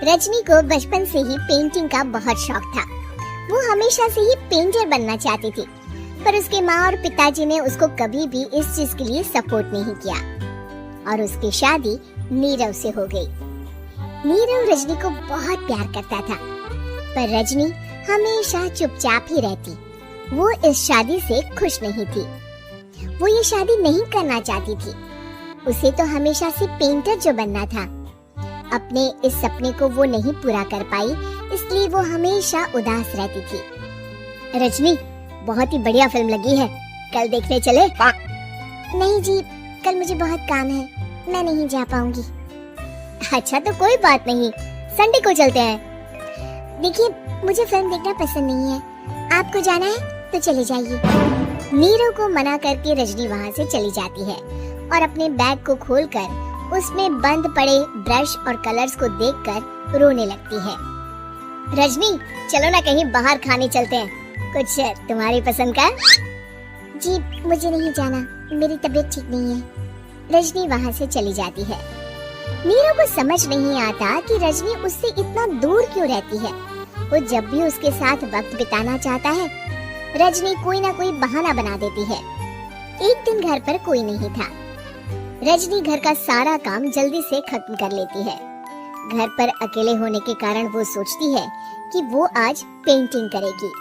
रजनी को बचपन से ही पेंटिंग का बहुत शौक था। वो हमेशा से ही पेंटर बनना चाहती थी, पर उसके माँ और पिताजी ने उसको कभी भी इस चीज के लिए सपोर्ट नहीं किया और उसकी शादी नीरव से हो गई। नीरव रजनी को बहुत प्यार करता था, पर रजनी हमेशा चुपचाप ही रहती। वो इस शादी से खुश नहीं थी। वो ये शादी नहीं करना चाहती थी। उसे तो हमेशा से पेंटर जो बनना था। अपने इस सपने को वो नहीं पूरा कर पाई, इसलिए वो हमेशा उदास रहती थी। रजनी, बहुत ही बढ़िया फिल्म लगी है, कल देखने चले? नहीं जी, कल मुझे बहुत काम है, मैं नहीं जा पाऊंगी। अच्छा तो कोई बात नहीं, संडे को चलते हैं। देखिए, मुझे फिल्म देखना पसंद नहीं है। आपको जाना है तो चले जाइए। नीरव को मना करके रजनी वहाँ से चली जाती है और अपने बैग को खोलकर उसमें बंद पड़े ब्रश और कलर्स को देखकर रोने लगती है। रजनी, चलो ना कहीं बाहर खाने चलते हैं, कुछ तुम्हारी पसंद का। जी मुझे नहीं जाना, मेरी तबीयत ठीक नहीं है। रजनी वहाँ से चली जाती है। नीरव को समझ नहीं आता कि रजनी उससे इतना दूर क्यों रहती है। वो जब भी उसके साथ वक्त बिताना चाहता है, रजनी कोई ना कोई बहाना बना देती है। एक दिन घर पर कोई नहीं था। रजनी घर का सारा काम जल्दी से खत्म कर लेती है। घर पर अकेले होने के कारण वो सोचती है कि वो आज पेंटिंग करेगी।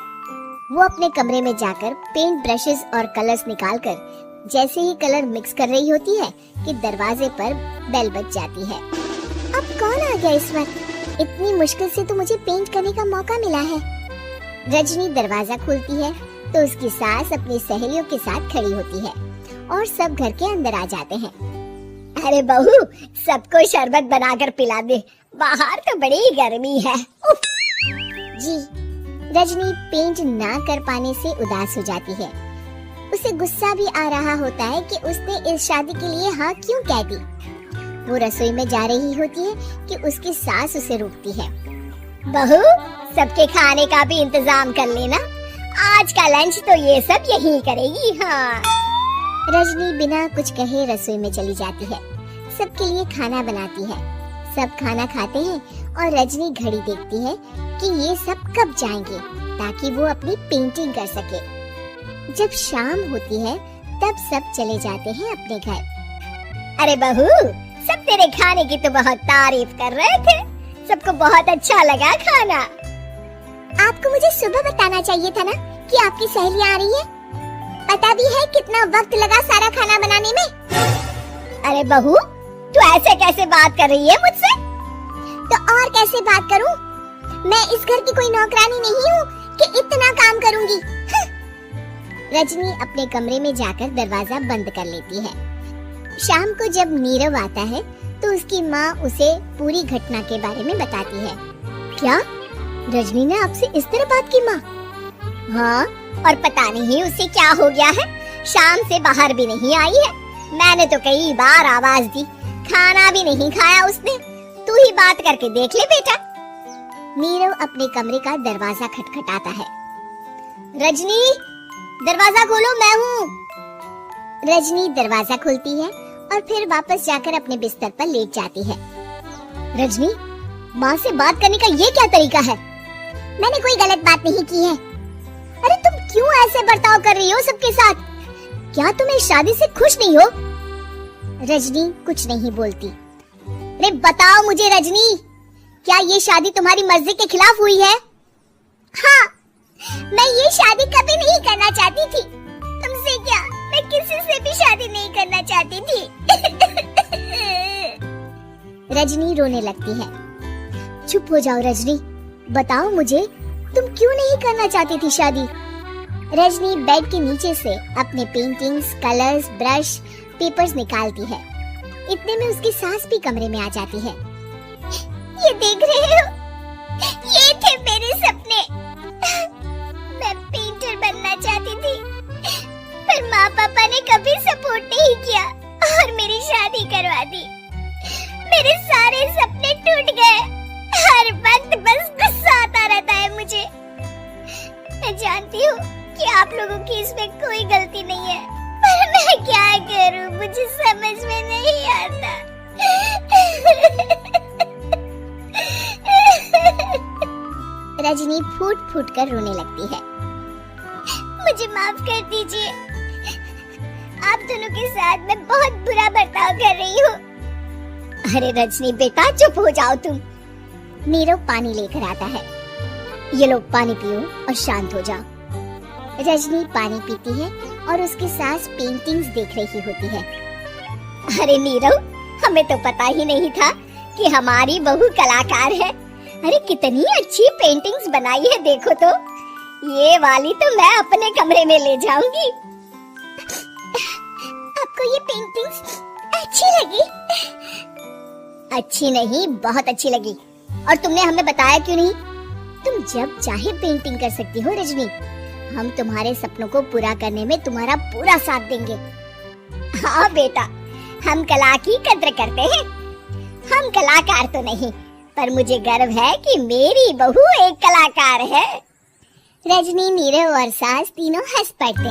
वो अपने कमरे में जाकर पेंट ब्रशेस और कलर्स निकालकर जैसे ही कलर मिक्स कर रही होती है कि दरवाजे पर बेल बज जाती है। अब कौन आ गया इस वक्त? इतनी मुश्किल से तो मुझे पेंट करने का मौका मिला है। रजनी दरवाजा खोलती है तो उसकी सास अपनी सहेलियों के साथ खड़ी होती है और सब घर के अंदर आ जाते हैं। अरे बहू, सबको शरबत बनाकर पिला दे, बाहर तो बड़ी गर्मी है। जी। रजनी पेंट ना कर पाने से उदास हो जाती है। उसे गुस्सा भी आ रहा होता है कि उसने इस शादी के लिए हाँ क्यों कह दी। वो रसोई में जा रही होती है कि उसकी सास उसे रोकती है। बहू, सबके खाने का भी इंतजाम कर लेना, आज का लंच तो ये सब यही करेगी। हाँ। रजनी बिना कुछ कहे रसोई में चली जाती है। सबके लिए खाना बनाती है। सब खाना खाते हैं और रजनी घड़ी देखती है कि ये सब कब जाएंगे ताकि वो अपनी पेंटिंग कर सके। जब शाम होती है तब सब चले जाते हैं अपने घर। अरे बहू, सब तेरे खाने की तो बहुत तारीफ कर रहे थे, सबको बहुत अच्छा लगा खाना। आपको मुझे सुबह बताना चाहिए था ना कि आपकी सहेली आ रही है। पता भी है कितना वक्त लगा सारा खाना बनाने में। अरे बहू, तू ऐसे कैसे बात कर रही है मुझसे? तो और कैसे बात करूं? मैं इस घर की कोई नौकरानी नहीं हूँ कि इतना काम करूंगी। रजनी अपने कमरे में जाकर दरवाजा बंद कर लेती है। शाम को जब नीरव आता है तो उसकी माँ उसे पूरी घटना के बारे में बताती है। क्या रजनी ने आपसे इस तरह बात की माँ? हाँ, और पता नहीं उसे क्या हो गया है, शाम से बाहर भी नहीं आई है। मैंने तो कई बार आवाज दी, खाना भी नहीं खाया उसने। तू ही बात करके देख ले बेटा। नीरव अपने कमरे का दरवाजा खटखटाता है। रजनी, दरवाजा खोलो, मैं हूँ। रजनी दरवाजा खोलती है और फिर वापस जाकर अपने बिस्तर पर लेट जाती है। रजनी, माँ से बात करने का ये क्या तरीका है? मैंने कोई गलत बात नहीं की है। अरे तुम क्यों ऐसे बर्ताव कर रही हो सबके साथ? क्या तुम इस शादी से खुश नहीं हो? रजनी कुछ नहीं बोलती। अरे बताओ मुझे रजनी, क्या ये शादी तुम्हारी मर्जी के खिलाफ हुई है? हाँ, मैं ये शादी कभी नहीं करना चाहती थी। तुमसे क्या, मैं किसी से भी शादी नहीं करना चाहती थी। रजनी रोने लगती है। चुप हो जाओ रजनी, बताओ मुझे, तुम क्यों नहीं करना चाहती थी शादी? रजनी बेड के नीचे से अपने पेंटिंग्स, कलर्स, ब्रश, पेपर्स निकालती है। इतने में उसकी सास भी कमरे में आ जाती है। ये देख रहे हो, ये थे मेरे सपने। मैं पेंटर बनना चाहती थी, पर माँ पापा ने कभी सपोर्ट नहीं किया और मेरी शादी करवा दी। मेरे सारे सपने टूट गए। हर वक्त बस गुस्सा आता रहता है मुझे। मैं जानती हूँ कि आप लोगों की इसमें कोई गलती नहीं है, पर मैं क्या करूँ, मुझे समझ में नहीं आता। रजनी फूट फूट कर रोने लगती है। मुझे माफ कर दीजिए, आप दोनों के साथ मैं बहुत बुरा बर्ताव कर रही हूँ। अरे रजनी बेटा चुप हो जाओ तुम। नीरव पानी लेकर आता है। ये लो पानी पियो और शांत हो जाओ। रजनी पानी पीती है और उसकी सास पेंटिंग्स देख रही होती है। अरे नीरव, हमें तो पता ही नहीं था कि हमारी बहू कलाकार है। अरे कितनी अच्छी पेंटिंग्स बनाई है, देखो तो। ये वाली तो मैं अपने कमरे में ले जाऊंगी। आपको ये पेंटिंग्स अच्छी लगी? अच्छी नहीं, बहुत अच्छी लगी। और तुमने हमें बताया क्यों नहीं? तुम जब चाहे पेंटिंग कर सकती हो रजनी। हम तुम्हारे सपनों को पूरा करने में तुम्हारा पूरा साथ देंगे। हाँ बेटा, हम कला की कद्र करते हैं। हम कलाकार तो नहीं, पर मुझे गर्व है कि मेरी बहू एक कलाकार है। रजनी, नीरव और सास तीनों हंस पड़ते।